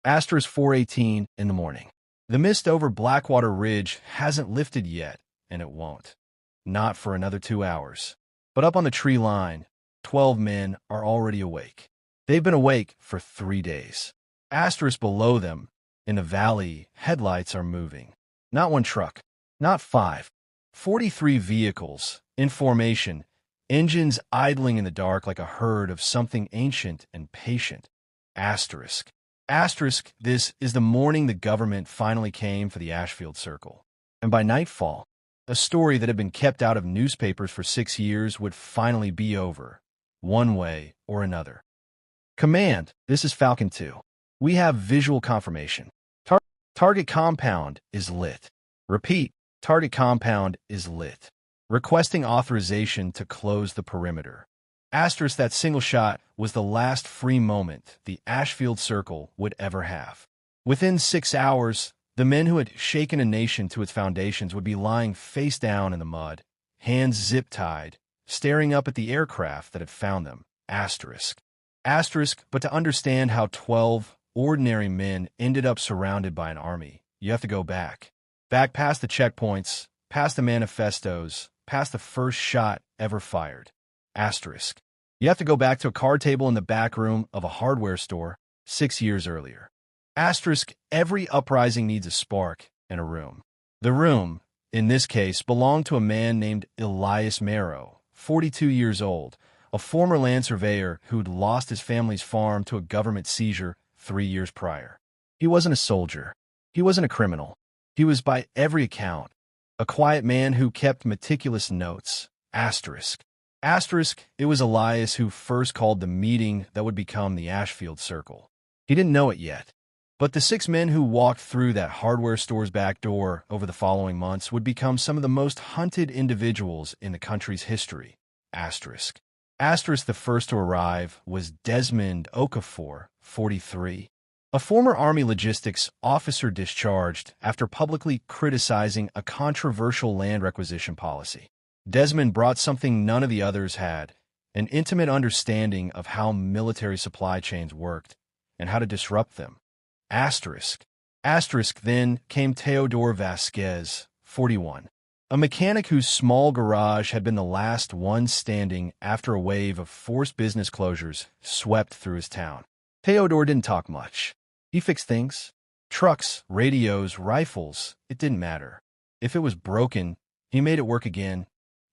Asterisk 4:18 in the morning. The mist over Blackwater Ridge hasn't lifted yet, and it won't. Not for another 2 hours. But up on the tree line, 12 men are already awake. They've been awake for 3 days. Asterisk below them, in the valley, headlights are moving. Not one truck, not five. 43 vehicles, in formation, engines idling in the dark like a herd of something ancient and patient. Asterisk. Asterisk, this is the morning the government finally came for the Ashfield Circle. And by nightfall, a story that had been kept out of newspapers for 6 years would finally be over, one way or another. Command, this is Falcon 2. We have visual confirmation. Target compound is lit. Repeat, target compound is lit. Requesting authorization to close the perimeter. Asterisk, that single shot was the last free moment the Ashfield Circle would ever have. Within 6 hours, the men who had shaken a nation to its foundations would be lying face down in the mud, hands zip-tied, staring up at the aircraft that had found them. Asterisk. Asterisk, but to understand how 12 ordinary men ended up surrounded by an army, you have to go back. Back past the checkpoints, past the manifestos, past the first shot ever fired. Asterisk. You have to go back to a card table in the back room of a hardware store 6 years earlier. Asterisk, every uprising needs a spark and a room. The room, in this case, belonged to a man named Elias Marrow, 42 years old, a former land surveyor who'd lost his family's farm to a government seizure 3 years prior. He wasn't a soldier. He wasn't a criminal. He was, by every account, a quiet man who kept meticulous notes. Asterisk. Asterisk, it was Elias who first called the meeting that would become the Ashfield Circle. He didn't know it yet, but the 6 men who walked through that hardware store's back door over the following months would become some of the most hunted individuals in the country's history. Asterisk. Asterisk, the first to arrive was Desmond Okafor, 43, a former Army logistics officer discharged after publicly criticizing a controversial land requisition policy. Desmond brought something none of the others had, an intimate understanding of how military supply chains worked and how to disrupt them. Asterisk. Asterisk, then came Teodor Vasquez, 41, a mechanic whose small garage had been the last one standing after a wave of forced business closures swept through his town. Teodor didn't talk much. He fixed things. Trucks, radios, rifles, it didn't matter. If it was broken, he made it work again.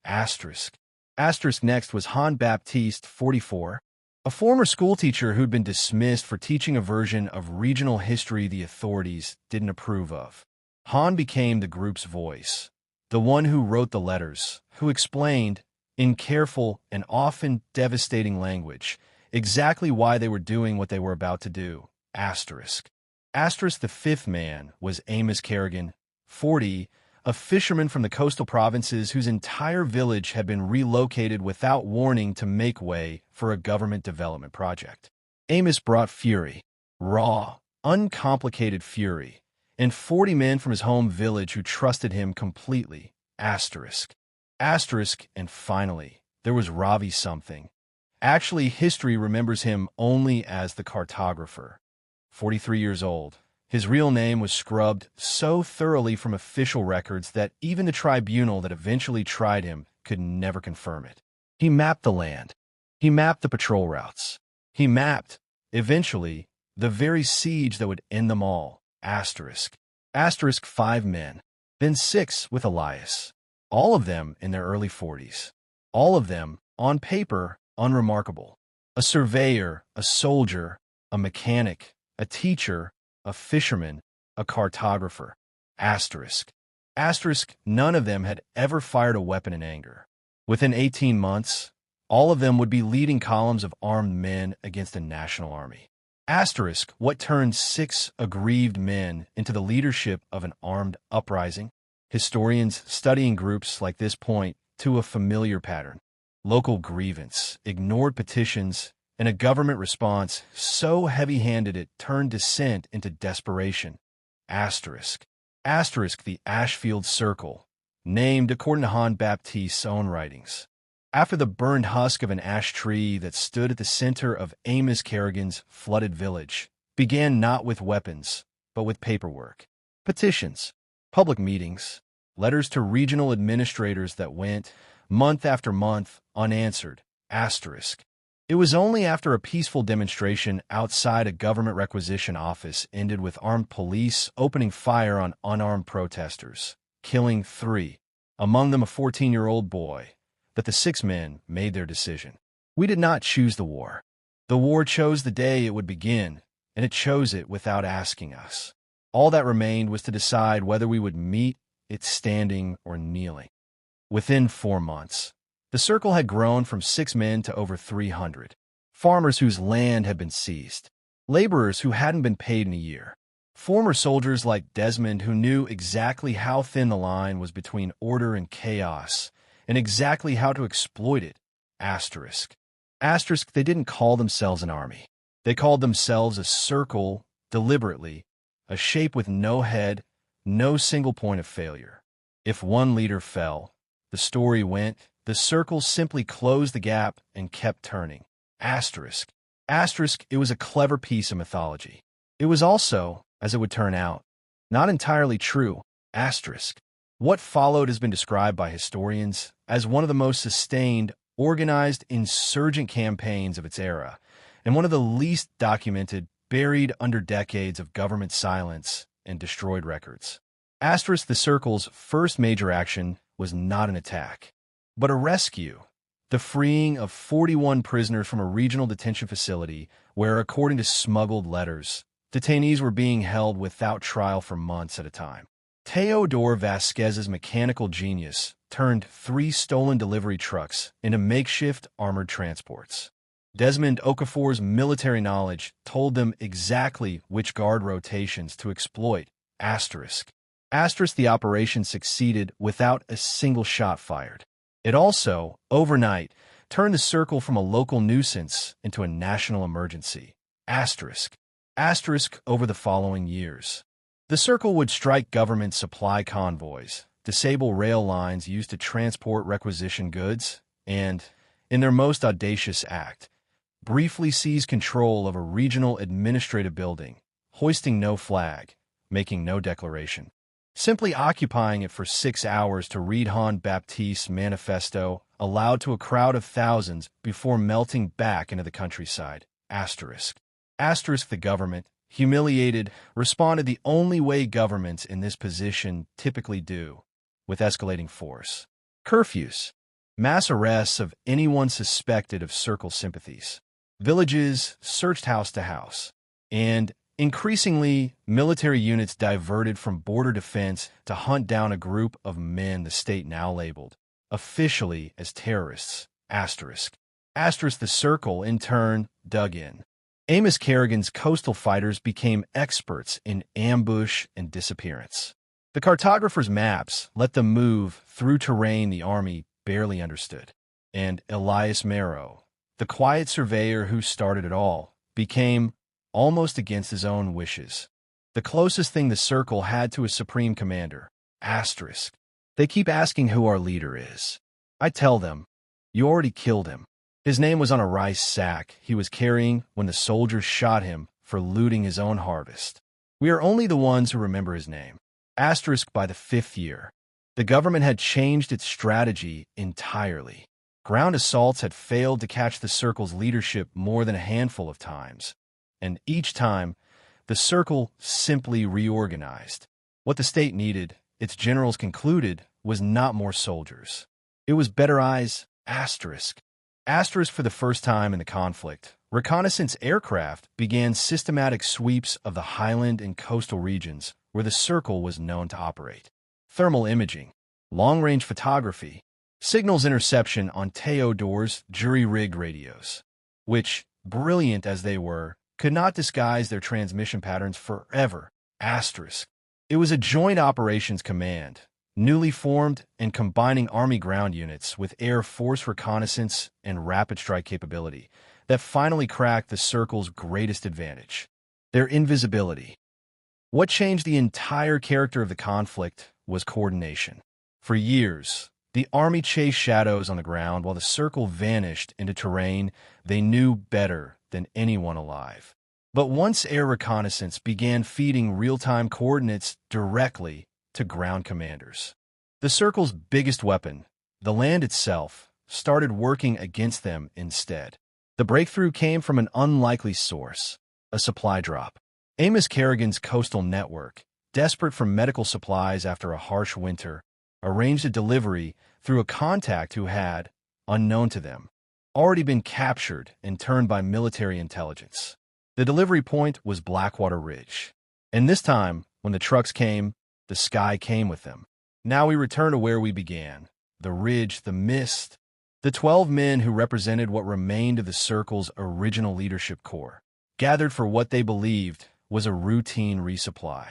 Asterisk. Asterisk next was Han Baptiste, 44, a former schoolteacher who'd been dismissed for teaching a version of regional history the authorities didn't approve of. Han became the group's voice, the one who wrote the letters, who explained, in careful and often devastating language, exactly why they were doing what they were about to do. Asterisk. Asterisk, the 5th man was Amos Kerrigan, 40, a fisherman from the coastal provinces whose entire village had been relocated without warning to make way for a government development project. Amos brought fury, raw, uncomplicated fury, and 40 men from his home village who trusted him completely. Asterisk. Asterisk, and finally, there was Ravi something. Actually, history remembers him only as the cartographer. 43 years old. His real name was scrubbed so thoroughly from official records that even the tribunal that eventually tried him could never confirm it. He mapped the land. He mapped the patrol routes. He mapped, eventually, the very siege that would end them all. Asterisk. Asterisk, 5 men. Then 6 with Elias. All of them in their early 40s. All of them, on paper, unremarkable. A surveyor, a soldier, a mechanic, a teacher, a fisherman, a cartographer. Asterisk. Asterisk, none of them had ever fired a weapon in anger. Within 18 months, all of them would be leading columns of armed men against a national army. Asterisk, what turned 6 aggrieved men into the leadership of an armed uprising? Historians studying groups like this point to a familiar pattern. Local grievance, ignored petitions, and a government response so heavy-handed it turned dissent into desperation. Asterisk. Asterisk, the Ashfield Circle, named according to Han Baptiste's own writings, after the burned husk of an ash tree that stood at the center of Amos Kerrigan's flooded village. began not with weapons, but with paperwork, petitions, public meetings, letters to regional administrators that went, month after month, unanswered. Asterisk. It was only after a peaceful demonstration outside a government requisition office ended with armed police opening fire on unarmed protesters, killing 3, among them a 14-year-old boy, that the 6 men made their decision. We did not choose the war. The war chose the day it would begin, and it chose it without asking us. All that remained was to decide whether we would meet it standing or kneeling. Within 4 months, the circle had grown from 6 men to over 300. Farmers whose land had been seized, laborers who hadn't been paid in a year, former soldiers like Desmond who knew exactly how thin the line was between order and chaos, and exactly how to exploit it. Asterisk. Asterisk, they didn't call themselves an army. They called themselves a circle, deliberately, a shape with no head, no single point of failure. If one leader fell, the story went, the circle simply closed the gap and kept turning. Asterisk. Asterisk, it was a clever piece of mythology. It was also, as it would turn out, not entirely true. Asterisk. What followed has been described by historians as one of the most sustained, organized insurgent campaigns of its era, and one of the least documented, buried under decades of government silence and destroyed records. Asterisk, the circle's first major action was not an attack, but a rescue, the freeing of 41 prisoners from a regional detention facility where, according to smuggled letters, detainees were being held without trial for months at a time. Teodor Vasquez's mechanical genius turned 3 stolen delivery trucks into makeshift armored transports. Desmond Okafor's military knowledge told them exactly which guard rotations to exploit. Asterisk. Asterisk, the operation succeeded without a single shot fired. It also, overnight, turned the circle from a local nuisance into a national emergency. Asterisk. Asterisk, over the following years, the circle would strike government supply convoys, disable rail lines used to transport requisition goods, and, in their most audacious act, briefly seize control of a regional administrative building, hoisting no flag, making no declaration, simply occupying it for 6 hours to read Jean Baptiste's manifesto aloud to a crowd of thousands before melting back into the countryside. Asterisk. Asterisk, the government, humiliated, responded the only way governments in this position typically do, with escalating force. Curfews, mass arrests of anyone suspected of circle sympathies, villages searched house to house, and, increasingly, military units diverted from border defense to hunt down a group of men the state now labeled, officially, as terrorists. Asterisk. Asterisk, the circle, in turn, dug in. Amos Kerrigan's coastal fighters became experts in ambush and disappearance. The cartographers' maps let them move through terrain the army barely understood. And Elias Marrow, the quiet surveyor who started it all, became, almost against his own wishes, the closest thing the circle had to a supreme commander. Asterisk. They keep asking who our leader is. I tell them, you already killed him. His name was on a rice sack he was carrying when the soldiers shot him for looting his own harvest. We are only the ones who remember his name. Asterisk, by the 5th year, the government had changed its strategy entirely. Ground assaults had failed to catch the circle's leadership more than a handful of times, and each time, the circle simply reorganized. What the state needed, its generals concluded, was not more soldiers. It was better eyes. Asterisk. Asterisk, for the first time in the conflict, reconnaissance aircraft began systematic sweeps of the highland and coastal regions where the circle was known to operate. Thermal imaging, long-range photography, signals interception on Teodor's jury-rigged radios, which, brilliant as they were, could not disguise their transmission patterns forever. Asterisk. It was a joint operations command, newly formed and combining Army ground units with Air Force reconnaissance and rapid strike capability, that finally cracked the circle's greatest advantage: their invisibility. What changed the entire character of the conflict was coordination. For years, the Army chased shadows on the ground while the circle vanished into terrain they knew better than anyone alive. But once air reconnaissance began feeding real-time coordinates directly to ground commanders, the Circle's biggest weapon, the land itself, started working against them instead. The breakthrough came from an unlikely source, a supply drop. Amos Kerrigan's coastal network, desperate for medical supplies after a harsh winter, arranged a delivery through a contact who had, unknown to them, already been captured and turned by military intelligence. The delivery point was Blackwater Ridge. And this time, when the trucks came, the sky came with them. Now we return to where we began. The ridge, the mist, the 12 men who represented what remained of the Circle's original leadership corps, gathered for what they believed was a routine resupply.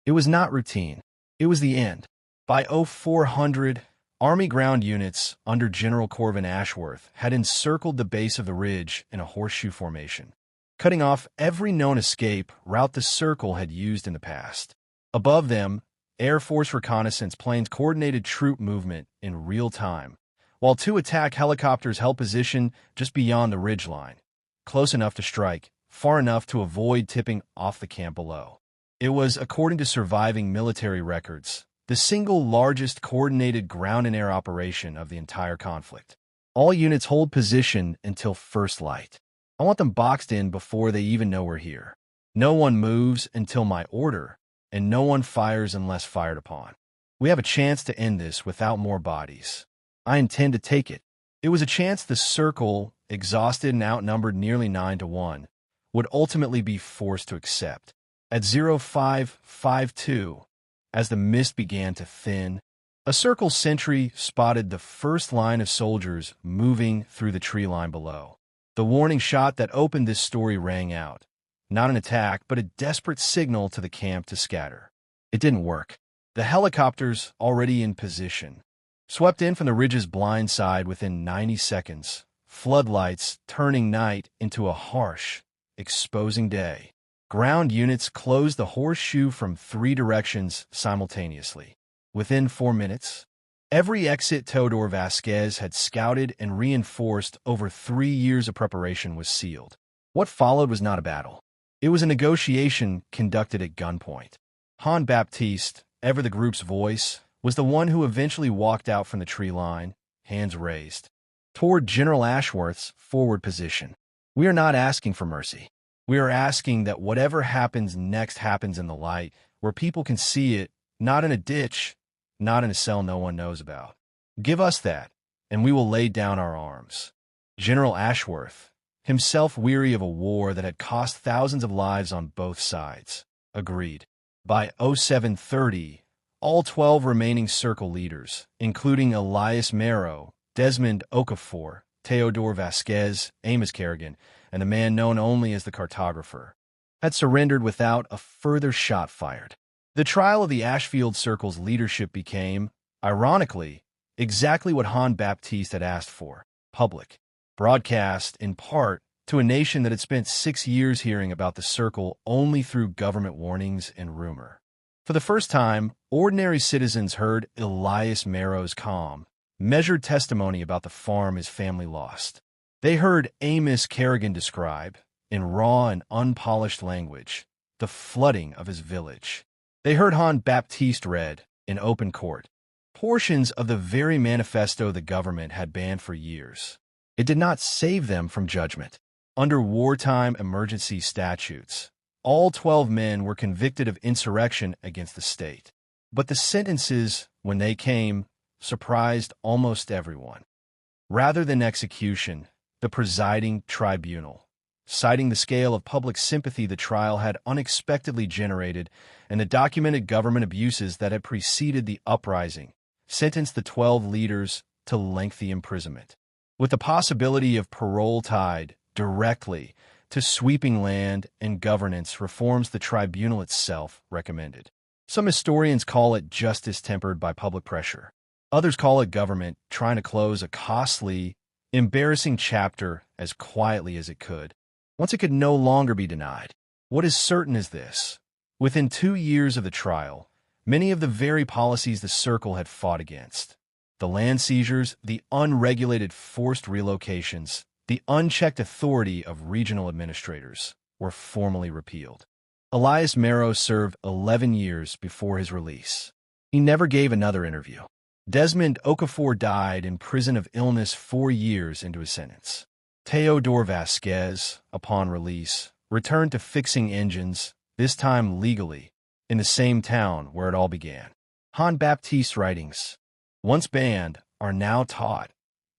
It was not routine. It was the end. By 0400, Army ground units under General Corvin Ashworth had encircled the base of the ridge in a horseshoe formation, cutting off every known escape route the Circle had used in the past. Above them, Air Force reconnaissance planes coordinated troop movement in real time, while 2 attack helicopters held position just beyond the ridgeline, close enough to strike, far enough to avoid tipping off the camp below. It was, according to surviving military records, the single largest coordinated ground and air operation of the entire conflict. All units hold position until first light. I want them boxed in before they even know we're here. No one moves until my order, and no one fires unless fired upon. We have a chance to end this without more bodies. I intend to take it. It was a chance the Circle, exhausted and outnumbered nearly 9-1, would ultimately be forced to accept. At 0552, as the mist began to thin, a Circle sentry spotted the first line of soldiers moving through the tree line below. The warning shot that opened this story rang out. Not an attack, but a desperate signal to the camp to scatter. It didn't work. The helicopters, already in position, swept in from the ridge's blind side within 90 seconds, floodlights turning night into a harsh, exposing day. Ground units closed the horseshoe from 3 directions simultaneously. Within 4 minutes, every exit Teodor Vasquez had scouted and reinforced over 3 years of preparation was sealed. What followed was not a battle. It was a negotiation conducted at gunpoint. Han Baptiste, ever the group's voice, was the one who eventually walked out from the tree line, hands raised, toward General Ashworth's forward position. We are not asking for mercy. We are asking that whatever happens next happens in the light, where people can see it, not in a ditch, not in a cell no one knows about. Give us that, and we will lay down our arms. General Ashworth, himself weary of a war that had cost thousands of lives on both sides, agreed. By 0730, all 12 remaining Circle leaders, including Elias Mero, Desmond Okafor, Teodor Vasquez, Amos Kerrigan, and the man known only as the cartographer, had surrendered without a further shot fired. The trial of the Ashfield Circle's leadership became, ironically, exactly what Han Baptiste had asked for: public, broadcast in part to a nation that had spent 6 years hearing about the Circle only through government warnings and rumor. For the first time, ordinary citizens heard Elias Mero's calm, measured testimony about the farm his family lost. They heard Amos Kerrigan describe, in raw and unpolished language, the flooding of his village. They heard Han Baptiste read, in open court, portions of the very manifesto the government had banned for years. It did not save them from judgment. Under wartime emergency statutes, all 12 men were convicted of insurrection against the state. But the sentences, when they came, surprised almost everyone. Rather than execution, the presiding tribunal, citing the scale of public sympathy the trial had unexpectedly generated and the documented government abuses that had preceded the uprising, sentenced the 12 leaders to lengthy imprisonment, with the possibility of parole tied directly to sweeping land and governance reforms the tribunal itself recommended. Some historians call it justice tempered by public pressure. Others call it government trying to close a costly, embarrassing chapter as quietly as it could, once it could no longer be denied. What is certain is this: within 2 years of the trial, many of the very policies the Circle had fought against, the land seizures, the unregulated forced relocations, the unchecked authority of regional administrators, were formally repealed. Elias Marrow served 11 years before his release. He never gave another interview. Desmond Okafor died in prison of illness 4 years into his sentence. Teodor Vasquez, upon release, returned to fixing engines, this time legally, in the same town where it all began. Jean Baptiste's writings, once banned, are now taught,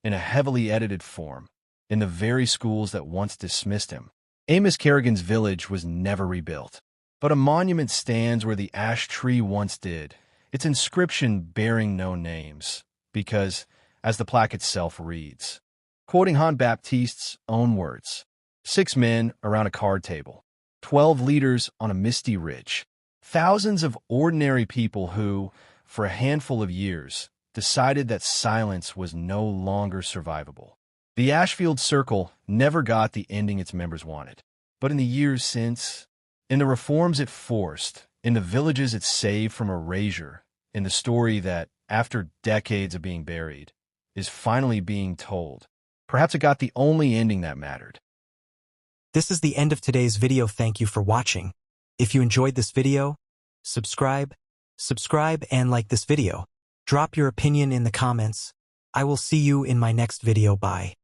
in a heavily edited form, in the very schools that once dismissed him. Amos Kerrigan's village was never rebuilt, but a monument stands where the ash tree once did, its inscription bearing no names, because, as the plaque itself reads, quoting Jean Baptiste's own words, 6 men around a card table, 12 leaders on a misty ridge, thousands of ordinary people who, for a handful of years, decided that silence was no longer survivable. The Ashfield Circle never got the ending its members wanted. But in the years since, in the reforms it forced, in the villages it saved from erasure, in the story that, after decades of being buried, is finally being told, perhaps it got the only ending that mattered. This is the end of today's video. Thank you for watching. If you enjoyed this video, subscribe and like this video. Drop your opinion in the comments. I will see you in my next video. Bye.